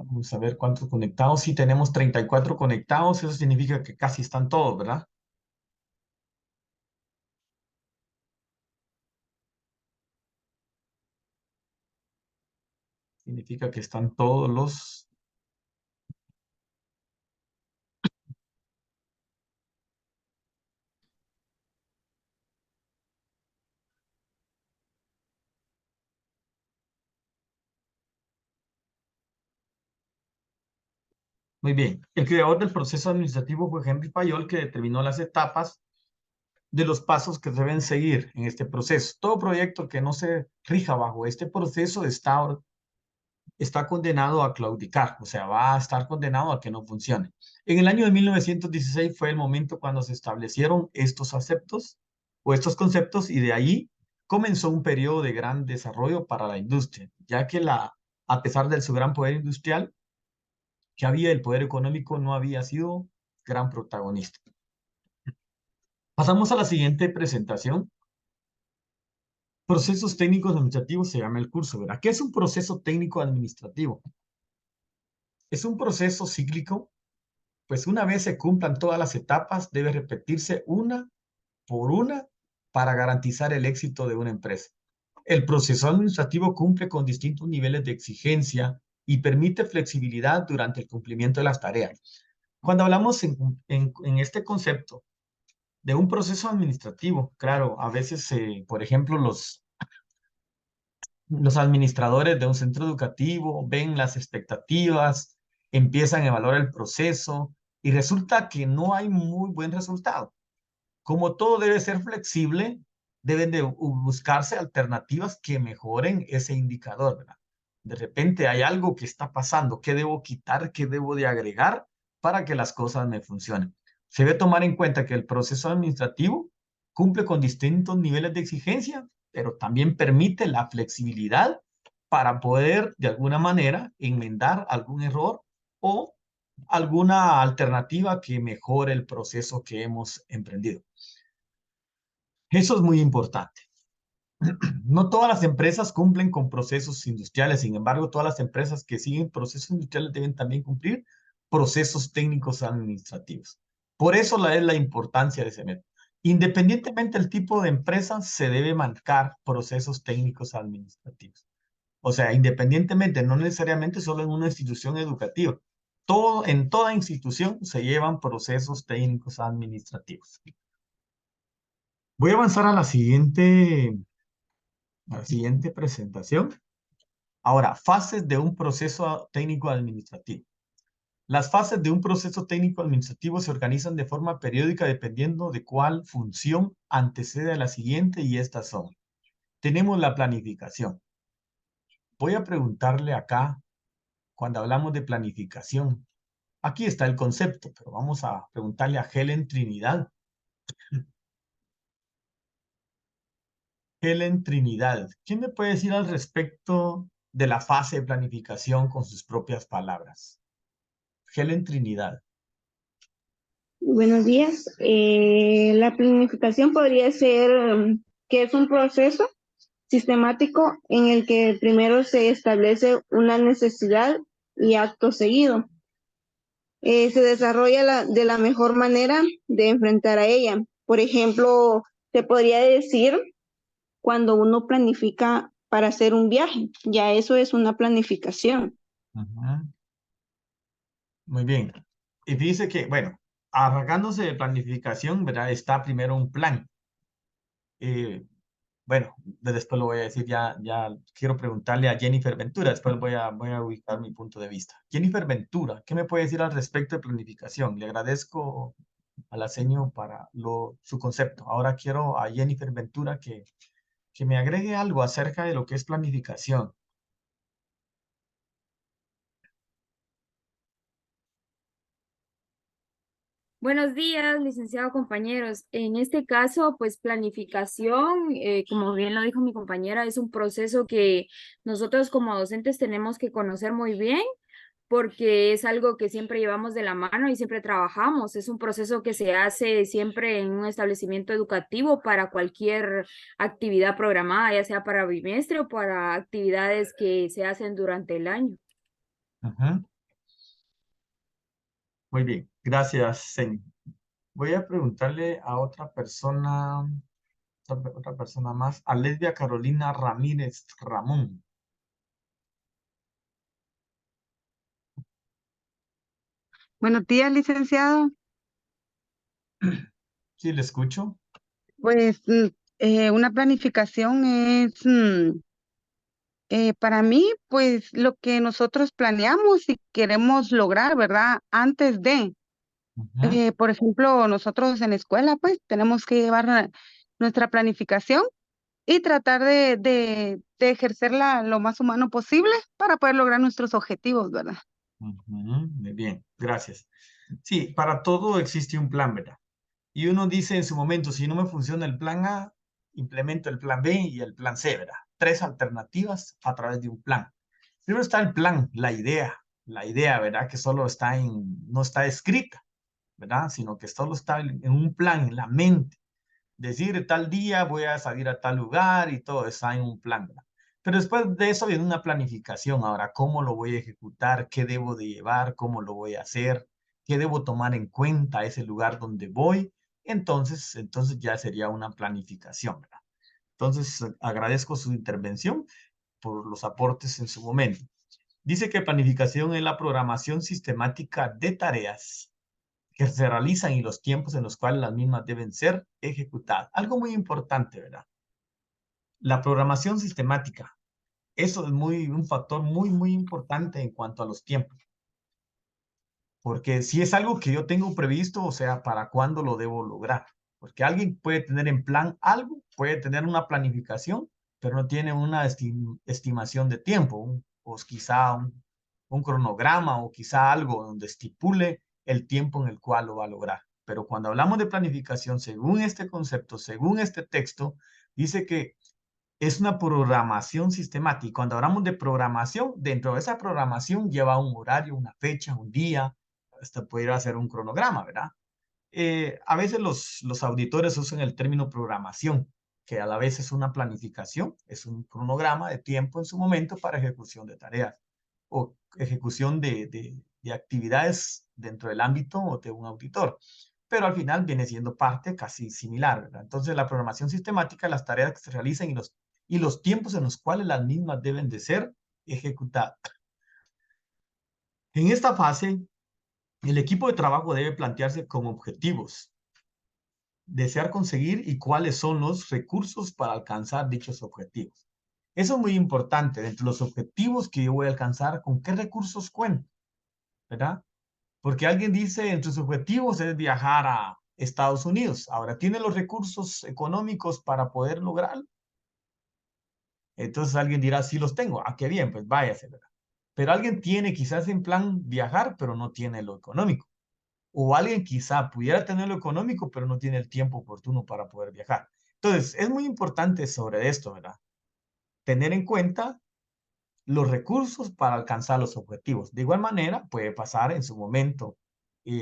Vamos a ver cuántos conectados. Sí, tenemos 34 conectados. Eso significa que casi están todos, ¿verdad? Significa que están todos los... Muy bien. El creador del proceso administrativo fue Henry Fayol, que determinó las etapas de los pasos que deben seguir en este proceso. Todo proyecto que no se rija bajo este proceso está condenado a claudicar, o sea, va a estar condenado a que no funcione. En el año de 1916 fue el momento cuando se establecieron estos aceptos o estos conceptos y de ahí comenzó un periodo de gran desarrollo para la industria, ya que a pesar de su gran poder industrial que había, el poder económico no había sido gran protagonista. Pasamos a la siguiente presentación. Procesos técnicos administrativos se llama el curso, ¿verdad? ¿Qué es un proceso técnico administrativo? Es un proceso cíclico, pues una vez se cumplan todas las etapas, debe repetirse una por una para garantizar el éxito de una empresa. El proceso administrativo cumple con distintos niveles de exigencia y permite flexibilidad durante el cumplimiento de las tareas. Cuando hablamos en este concepto de un proceso administrativo, claro, a veces, por ejemplo, los administradores de un centro educativo ven las expectativas, empiezan a evaluar el proceso y resulta que no hay muy buen resultado. Como todo debe ser flexible, deben de buscarse alternativas que mejoren ese indicador, ¿verdad? De repente hay algo que está pasando, ¿qué debo quitar, qué debo de agregar para que las cosas me funcionen? Se debe tomar en cuenta que el proceso administrativo cumple con distintos niveles de exigencia, pero también permite la flexibilidad para poder, de alguna manera, enmendar algún error o alguna alternativa que mejore el proceso que hemos emprendido. Eso es muy importante. No todas las empresas cumplen con procesos industriales, sin embargo, todas las empresas que siguen procesos industriales deben también cumplir procesos técnicos administrativos. Por eso es la importancia de ese método. Independientemente del tipo de empresa, se debe marcar procesos técnicos administrativos. O sea, independientemente, no necesariamente solo en una institución educativa. En toda institución se llevan procesos técnicos administrativos. Voy a avanzar a la siguiente presentación. Ahora, fases de un proceso técnico administrativo. Las fases de un proceso técnico administrativo se organizan de forma periódica dependiendo de cuál función antecede a la siguiente y estas son. Tenemos la planificación. Voy a preguntarle acá, cuando hablamos de planificación, aquí está el concepto, pero vamos a preguntarle a Helen Trinidad. Helen Trinidad, ¿quién me puede decir al respecto de la fase de planificación con sus propias palabras? Helen Trinidad. Buenos días. La planificación podría ser que es un proceso sistemático en el que primero se establece una necesidad y acto seguido. Se desarrolla de la mejor manera de enfrentar a ella. Por ejemplo, se podría decir cuando uno planifica para hacer un viaje, ya eso es una planificación. Ujú. Muy bien. Y dice que, bueno, arrancándose de planificación, ¿verdad? Está primero un plan. Eh, bueno, después lo voy a decir, ya quiero preguntarle a Jennifer Ventura, después voy a ubicar mi punto de vista. Jennifer Ventura, ¿qué me puede decir al respecto de planificación? Le agradezco a la seño para su concepto. Ahora quiero a Jennifer Ventura que me agregue algo acerca de lo que es planificación. Buenos días, licenciado compañeros. En este caso, pues planificación, como bien lo dijo mi compañera, es un proceso que nosotros como docentes tenemos que conocer muy bien porque es algo que siempre llevamos de la mano y siempre trabajamos. Es un proceso que se hace siempre en un establecimiento educativo para cualquier actividad programada, ya sea para bimestre o para actividades que se hacen durante el año. Ujú. Muy bien, gracias, Sen. Voy a preguntarle a otra persona más, a Lesbia Carolina Ramírez Ramón. Buenos días, licenciado. Sí, le escucho. Pues una planificación es para mí, pues lo que nosotros planeamos y queremos lograr, ¿verdad? Antes de, Ujú, por ejemplo, nosotros en la escuela, pues tenemos que llevar nuestra planificación y tratar de ejercerla lo más humano posible para poder lograr nuestros objetivos, ¿verdad? ujú, muy bien, gracias. Sí, para todo existe un plan, ¿verdad? Y uno dice en su momento, si no me funciona el plan A, implemento el plan B y el plan C, ¿verdad? Tres alternativas a través de un plan. Primero está el plan, la idea, ¿verdad? Que solo está no está escrita, ¿verdad? Sino que solo está en un plan, en la mente. Decir tal día voy a salir a tal lugar y todo está en un plan, ¿verdad? Pero después de eso viene una planificación. Ahora, ¿cómo lo voy a ejecutar? ¿Qué debo de llevar? ¿Cómo lo voy a hacer? ¿Qué debo tomar en cuenta ese lugar donde voy? Entonces ya sería una planificación, ¿verdad? Entonces, agradezco su intervención por los aportes en su momento. Dice que planificación es la programación sistemática de tareas que se realizan y los tiempos en los cuales las mismas deben ser ejecutadas. Algo muy importante, ¿verdad? La programación sistemática. Eso es un factor muy importante en cuanto a los tiempos. Porque si es algo que yo tengo previsto, o sea, ¿para cuándo lo debo lograr? Porque alguien puede tener en plan algo, puede tener una planificación, pero no tiene una estimación de tiempo, o quizá un cronograma, o quizá algo donde estipule el tiempo en el cual lo va a lograr. Pero cuando hablamos de planificación, según este concepto, según este texto, dice que es una programación sistemática. Y cuando hablamos de programación, dentro de esa programación lleva un horario, una fecha, un día, hasta poder hacer un cronograma, ¿verdad? A veces los auditores usan el término programación, que a la vez es una planificación, es un cronograma de tiempo en su momento para ejecución de tareas o ejecución de actividades dentro del ámbito de un auditor. Pero al final viene siendo parte casi similar, ¿verdad? Entonces la programación sistemática, las tareas que se realizan y los tiempos en los cuales las mismas deben de ser ejecutadas. En esta fase, el equipo de trabajo debe plantearse como objetivos, desear conseguir y cuáles son los recursos para alcanzar dichos objetivos. Eso es muy importante. Dentro de los objetivos que yo voy a alcanzar, ¿con qué recursos cuento? ¿Verdad? Porque alguien dice, entre sus objetivos es viajar a Estados Unidos. Ahora, ¿tiene los recursos económicos para poder lograrlo? Entonces alguien dirá, sí los tengo. Ah, qué bien, pues váyase, ¿verdad? Pero alguien tiene quizás en plan viajar, pero no tiene lo económico. O alguien quizá pudiera tener lo económico, pero no tiene el tiempo oportuno para poder viajar. Entonces, es muy importante sobre esto, ¿verdad? Tener en cuenta los recursos para alcanzar los objetivos. De igual manera, puede pasar en su momento,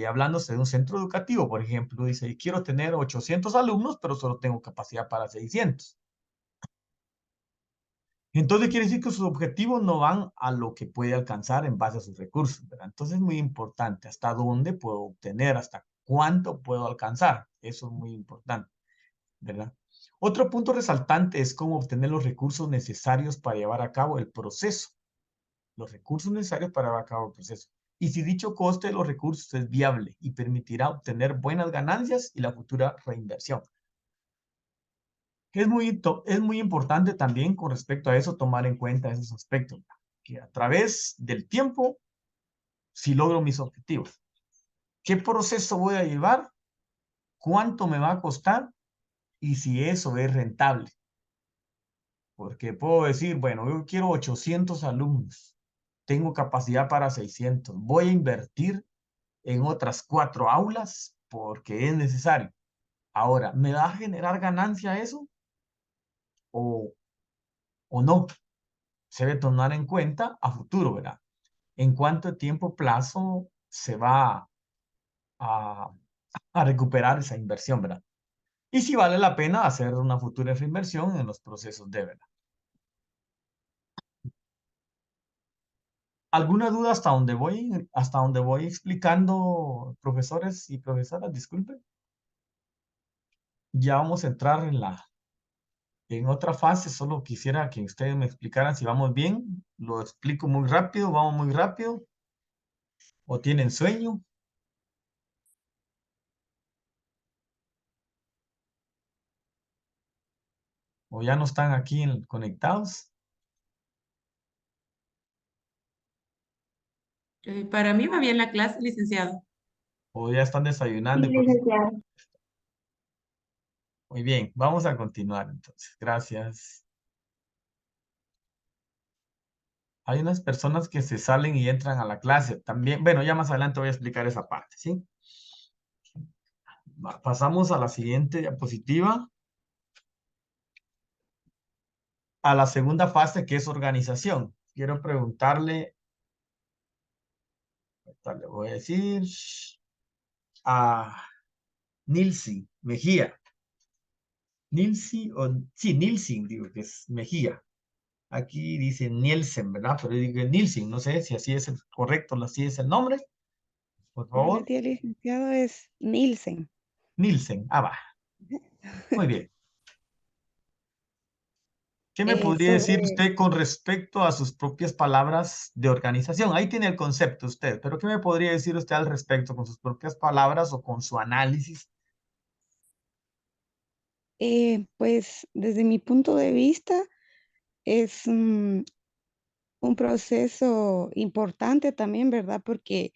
hablándose de un centro educativo, por ejemplo, dice, quiero tener 800 alumnos, pero solo tengo capacidad para 600. Entonces quiere decir que sus objetivos no van a lo que puede alcanzar en base a sus recursos, ¿verdad? Entonces es muy importante hasta dónde puedo obtener, hasta cuánto puedo alcanzar. Eso es muy importante, ¿verdad? Otro punto resaltante es cómo obtener los recursos necesarios para llevar a cabo el proceso. Los recursos necesarios para llevar a cabo el proceso. Y si dicho coste de los recursos es viable y permitirá obtener buenas ganancias y la futura reinversión. Es muy importante también con respecto a eso tomar en cuenta esos aspectos, que a través del tiempo, si logro mis objetivos, ¿qué proceso voy a llevar? ¿Cuánto me va a costar? Y si eso es rentable. Porque puedo decir, bueno, yo quiero 800 alumnos, tengo capacidad para 600, voy a invertir en otras 4 aulas porque es necesario. Ahora, ¿me va a generar ganancia eso o, o no? Se debe tomar en cuenta a futuro, ¿verdad? En cuánto tiempo plazo se va a, a recuperar esa inversión, ¿verdad? Y si vale la pena hacer una futura reinversión en los procesos de, ¿verdad? ¿Alguna duda hasta donde voy explicando, profesores y profesoras? Disculpen. Ya vamos a entrar en otra fase. Solo quisiera que ustedes me explicaran si vamos bien. Lo explico muy rápido, vamos muy rápido. ¿O tienen sueño? ¿O ya no están aquí conectados? Para mí va bien la clase, licenciado. ¿O ya están Sí, desayunando? licenciado. Muy bien, vamos a continuar entonces. Gracias. Hay unas personas que se salen y entran a la clase también. Bueno, ya más adelante voy a explicar esa parte, ¿sí? Pasamos a la siguiente diapositiva. A la segunda fase, que es organización. Quiero preguntarle, ahorita le voy a decir, a Nilsi Mejía. Nilsi, sí, Nilsi, digo que es Mejía. Aquí dice Nielsen, ¿verdad? Pero yo digo Nilsen, no sé si así es el correcto, así es el nombre. Por Buenos favor, días, licenciado, es Nielsen. Nilsen. Ah, va. Muy bien. ¿Qué me podría decir Sobre, usted con respecto a sus propias palabras de organización? Ahí tiene el concepto usted, pero ¿qué me podría decir usted al respecto con sus propias palabras o con su análisis? pues desde mi punto de vista, es un proceso importante también, ¿verdad? Porque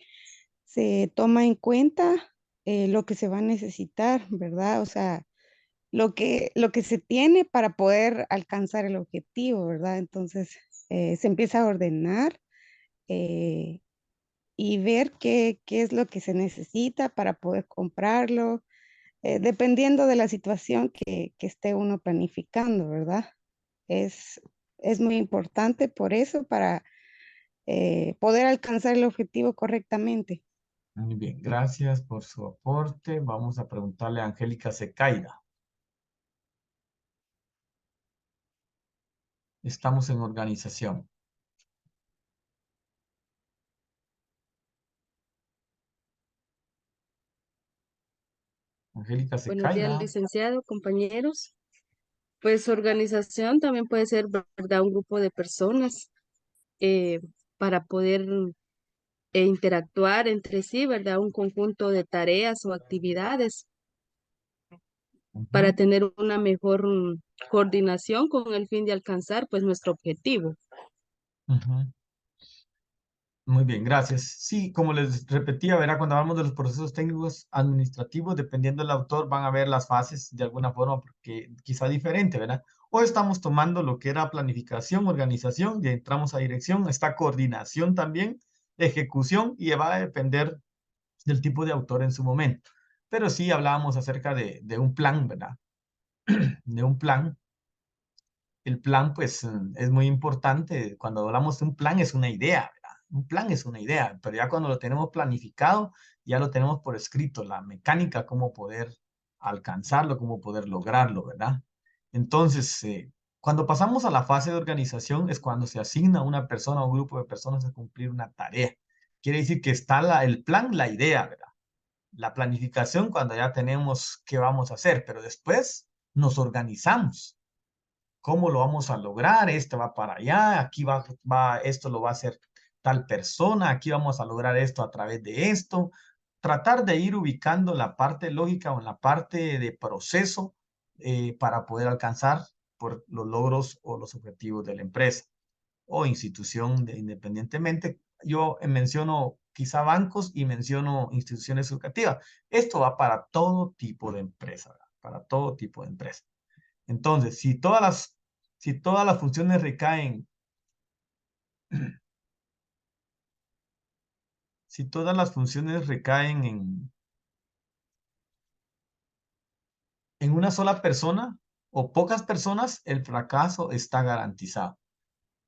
se toma en cuenta lo que se va a necesitar, ¿verdad? O sea, lo que se tiene para poder alcanzar el objetivo, ¿verdad? Entonces, se empieza a ordenar eh, y ver qué es lo que se necesita para poder comprarlo, dependiendo de la situación que esté uno planificando, ¿verdad? Es, es muy importante por eso para poder alcanzar el objetivo correctamente. Muy bien, gracias por su aporte. Vamos a preguntarle a Angélica Secaira. Estamos en organización. Angélica Buenos días, Secaira. licenciado, compañeros. Pues organización también puede ser, ¿verdad? Un grupo de personas eh, para poder interactuar entre sí, ¿verdad? Un conjunto de tareas o actividades para Ujú, tener una mejor coordinación con el fin de alcanzar, pues, nuestro objetivo. ujú. Muy bien, gracias. Sí, como les repetía, verá, cuando hablamos de los procesos técnicos administrativos, dependiendo del autor, van a ver las fases de alguna forma, porque quizá diferente, ¿verdad? Hoy estamos tomando lo que era planificación, organización, y entramos a dirección, está coordinación también, ejecución, y va a depender del tipo de autor en su momento. Pero sí hablábamos acerca de un plan, ¿verdad? De un plan. El plan, pues, es muy importante. Cuando hablamos de un plan, es una idea, ¿verdad? Un plan es una idea, pero ya cuando lo tenemos planificado, ya lo tenemos por escrito, la mecánica, cómo poder alcanzarlo, cómo poder lograrlo, ¿verdad? Entonces, cuando pasamos a la fase de organización, es cuando se asigna a una persona o un grupo de personas a cumplir una tarea. Quiere decir que está el plan, la idea, ¿verdad? La planificación cuando ya tenemos qué vamos a hacer, pero después nos organizamos. ¿Cómo lo vamos a lograr? Este va para allá, aquí esto lo va a hacer tal persona, aquí vamos a lograr esto a través de esto. Tratar de ir ubicando la parte lógica o en la parte de proceso para poder alcanzar por los logros o los objetivos de la empresa o institución independientemente. Yo menciono quizá bancos y menciono instituciones educativas. Esto va para todo tipo de empresa, ¿verdad? Para todo tipo de empresa. Entonces, si todas las funciones recaen, si todas las funciones recaen en una sola persona o pocas personas, el fracaso está garantizado.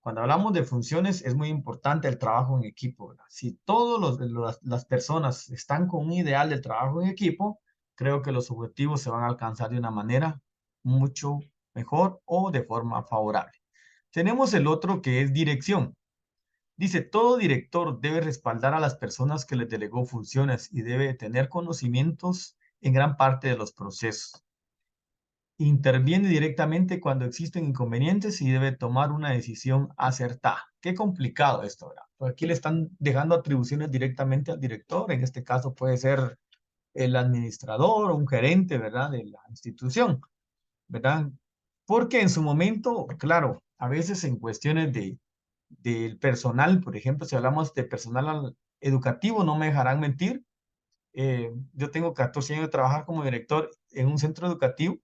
Cuando hablamos de funciones, es muy importante el trabajo en equipo, ¿verdad? Si todas las personas están con un ideal del trabajo en equipo, creo que los objetivos se van a alcanzar de una manera mucho mejor o de forma favorable. Tenemos el otro que es dirección. Dice, todo director debe respaldar a las personas que le delegó funciones y debe tener conocimientos en gran parte de los procesos. Interviene directamente cuando existen inconvenientes y debe tomar una decisión acertada. Qué complicado esto, ¿verdad? Porque aquí le están dejando atribuciones directamente al director. En este caso puede ser el administrador o un gerente, ¿verdad? De la institución, ¿verdad? Porque en su momento, claro, a veces en cuestiones del personal, por ejemplo, si hablamos de personal educativo, no me dejarán mentir. Yo tengo 14 años de trabajar como director en un centro educativo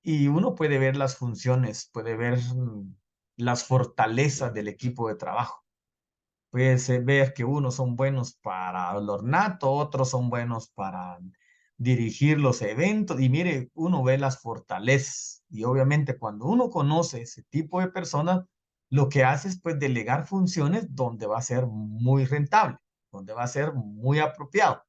y uno puede ver las funciones, puede ver las fortalezas del equipo de trabajo. Puedes ver que unos son buenos para el ornato, otros son buenos para dirigir los eventos. Y mire, uno ve las fortalezas. Y obviamente cuando uno conoce ese tipo de personas, lo que hace es pues delegar funciones donde va a ser muy rentable, donde va a ser muy apropiado.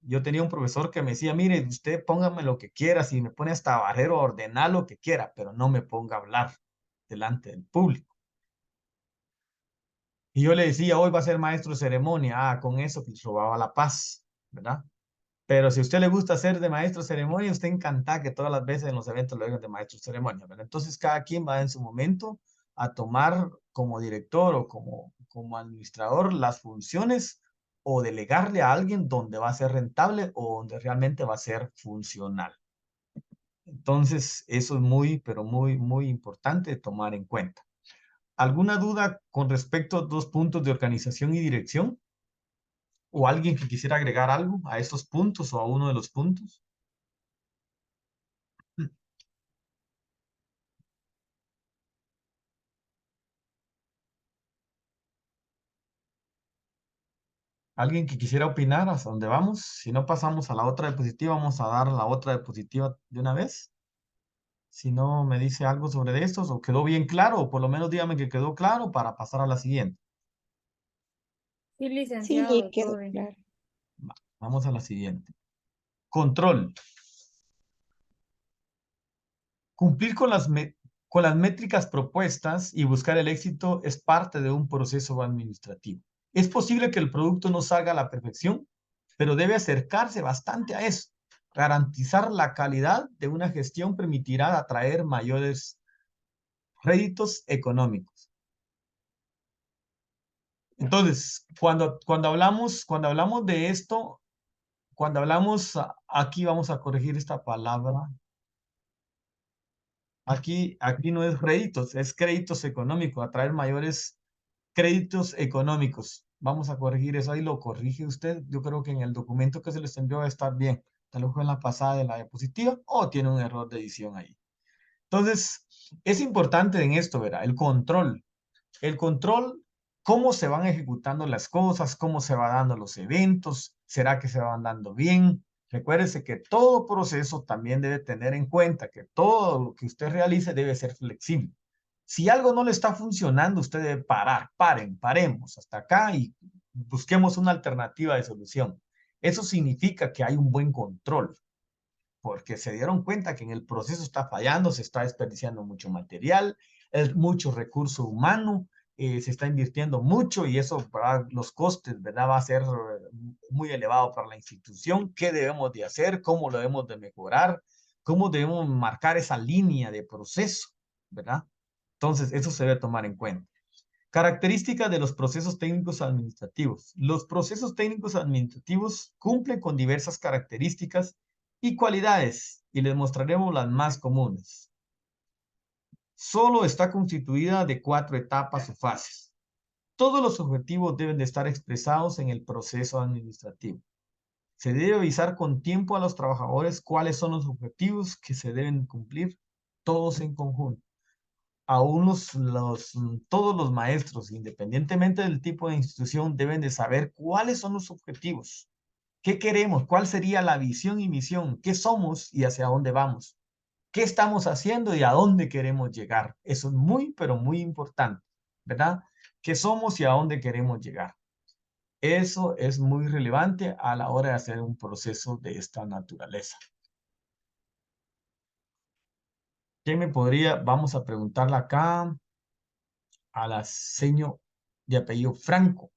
Yo tenía un profesor que me decía, mire, usted póngame lo que quiera, si me pone hasta barrero, ordenar lo que quiera, pero no me ponga a hablar delante del público. Y yo le decía, hoy va a ser maestro de ceremonia. Ah, con eso pues robaba la paz, ¿verdad? Pero si a usted le gusta ser de maestro de ceremonia, usted encanta que todas las veces en los eventos lo hagan de maestro de ceremonia, ¿verdad? Entonces cada quien va en su momento a tomar como director o como administrador las funciones o delegarle a alguien donde va a ser rentable o donde realmente va a ser funcional. Entonces, eso es muy, pero muy, muy importante tomar en cuenta. ¿Alguna duda con respecto a 2 puntos de organización y dirección? ¿O alguien que quisiera agregar algo a esos puntos o a uno de los puntos? ¿Alguien que quisiera opinar hasta dónde vamos? Si no, pasamos a la otra diapositiva, vamos a dar la otra diapositiva de una vez. Si no me dice algo sobre estos o quedó bien claro, o por lo menos dígame que quedó claro para pasar a la siguiente. Sí, Sí, licenciado, quedó todo bien. claro. Vamos a la siguiente. Control. Cumplir con las métricas propuestas y buscar el éxito es parte de un proceso administrativo. Es posible que el producto no salga a la perfección, pero debe acercarse bastante a eso. Garantizar la calidad de una gestión permitirá atraer mayores réditos económicos. Entonces, cuando hablamos de esto, cuando hablamos, aquí vamos a corregir esta palabra. Aquí no es réditos, es créditos económicos, atraer mayores créditos económicos. Vamos a corregir eso, ahí lo corrige usted. Yo creo que en el documento que se les envió va a estar bien. Tal vez fue en la pasada de la diapositiva o tiene un error de edición ahí. Entonces, es importante en esto, ¿verdad? El control. El control, cómo se van ejecutando las cosas, cómo se van dando los eventos, será que se van dando bien. Recuérdese que todo proceso también debe tener en cuenta que todo lo que usted realice debe ser flexible. Si algo no le está funcionando, usted debe parar, paremos hasta acá y busquemos una alternativa de solución. Eso significa que hay un buen control, porque se dieron cuenta que en el proceso está fallando, se está desperdiciando mucho material, mucho recurso humano, se está invirtiendo mucho y eso para los costes, ¿verdad? Va a ser muy elevado para la institución. ¿Qué debemos de hacer? ¿Cómo lo debemos de mejorar? ¿Cómo debemos marcar esa línea de proceso, ¿verdad? Entonces, eso se debe tomar en cuenta. Características de los procesos técnicos administrativos. Los procesos técnicos administrativos cumplen con diversas características y cualidades, y les mostraremos las más comunes. Solo está constituida de 4 etapas o fases. Todos los objetivos deben de estar expresados en el proceso administrativo. Se debe avisar con tiempo a los trabajadores cuáles son los objetivos que se deben cumplir todos en conjunto. Aún todos los maestros, independientemente del tipo de institución, deben de saber cuáles son los objetivos. ¿Qué queremos? ¿Cuál sería la visión y misión? ¿Qué somos y hacia dónde vamos? ¿Qué estamos haciendo y a dónde queremos llegar? Eso es muy, pero muy importante, ¿verdad? ¿Qué somos y a dónde queremos llegar? Eso es muy relevante a la hora de hacer un proceso de esta naturaleza. ¿Quién me podría? Vamos a preguntarle acá a la señor de apellido Franco,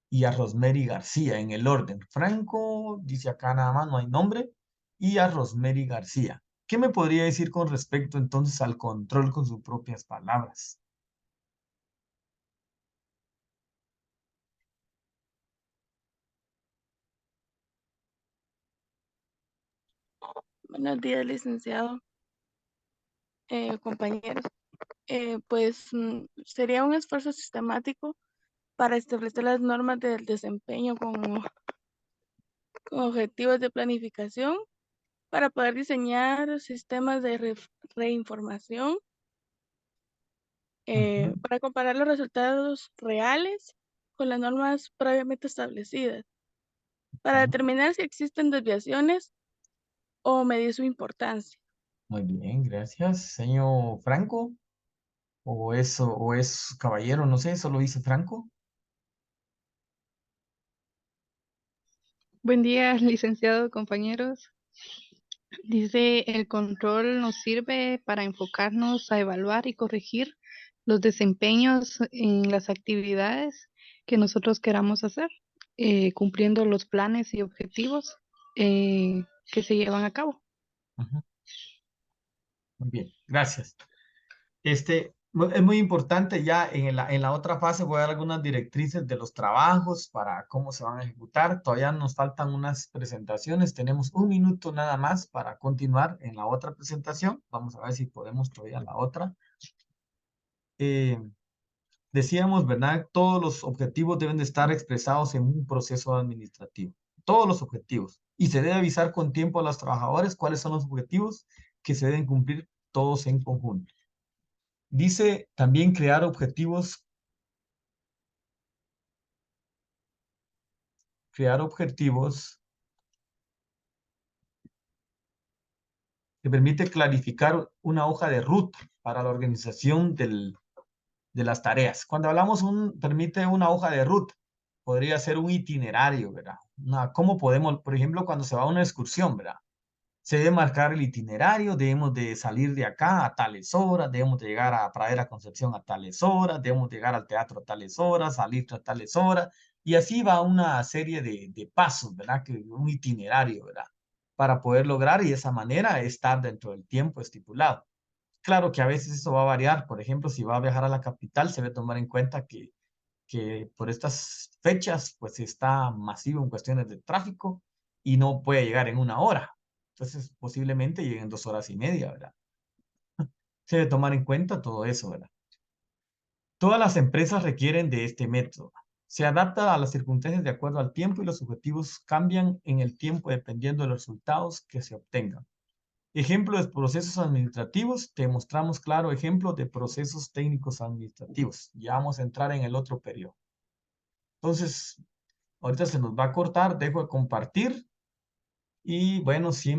y a Rosemary García en el orden. Franco, dice acá nada más, no hay nombre, y a Rosemary García. ¿Qué me podría decir con respecto entonces al control con sus propias palabras? Buenos días, licenciado, compañeros. Pues sería un esfuerzo sistemático para establecer las normas del desempeño con objetivos de planificación, para poder diseñar sistemas de reinformación, para comparar los resultados reales con las normas previamente establecidas, para determinar si existen desviaciones o medir su importancia. Muy bien, gracias. Señor Franco, o es caballero, no sé, solo dice Franco. Buen día, licenciado, compañeros. Dice, el control nos sirve para enfocarnos a evaluar y corregir los desempeños en las actividades que nosotros queramos hacer, cumpliendo los planes y objetivos que se llevan a cabo. Muy bien, gracias. Es muy importante ya en la otra fase voy a dar algunas directrices de los trabajos para cómo se van a ejecutar. Todavía nos faltan unas presentaciones. Tenemos un minuto nada más para continuar en la otra presentación. Vamos a ver si podemos todavía la otra. Decíamos, ¿verdad? Todos los objetivos deben de estar expresados en un proceso administrativo. Todos los objetivos. Y se debe avisar con tiempo a los trabajadores cuáles son los objetivos que se deben cumplir todos en conjunto. Dice también crear objetivos que permite clarificar una hoja de ruta para la organización de las tareas. Cuando hablamos permite una hoja de ruta, podría ser un itinerario, ¿verdad? ¿Cómo podemos, por ejemplo, cuando se va a una excursión, ¿verdad? Se debe marcar el itinerario, debemos de salir de acá a tales horas, debemos de llegar a Pradera Concepción a tales horas, debemos llegar al teatro a tales horas, salir a tales horas, y así va una serie de pasos, ¿verdad? Un itinerario, ¿verdad? Para poder lograr y de esa manera estar dentro del tiempo estipulado. Claro que a veces eso va a variar, por ejemplo, si va a viajar a la capital, se debe tomar en cuenta que por estas fechas, pues está masivo en cuestiones de tráfico y no puede llegar en una hora. Entonces, posiblemente lleguen 2 horas y media, ¿verdad? Se debe tomar en cuenta todo eso, ¿verdad? Todas las empresas requieren de este método. Se adapta a las circunstancias de acuerdo al tiempo y los objetivos cambian en el tiempo dependiendo de los resultados que se obtengan. Ejemplo de procesos administrativos, te mostramos claro ejemplo de procesos técnicos administrativos. Ya vamos a entrar en el otro periodo. Entonces, ahorita se nos va a cortar, dejo de compartir y bueno, siempre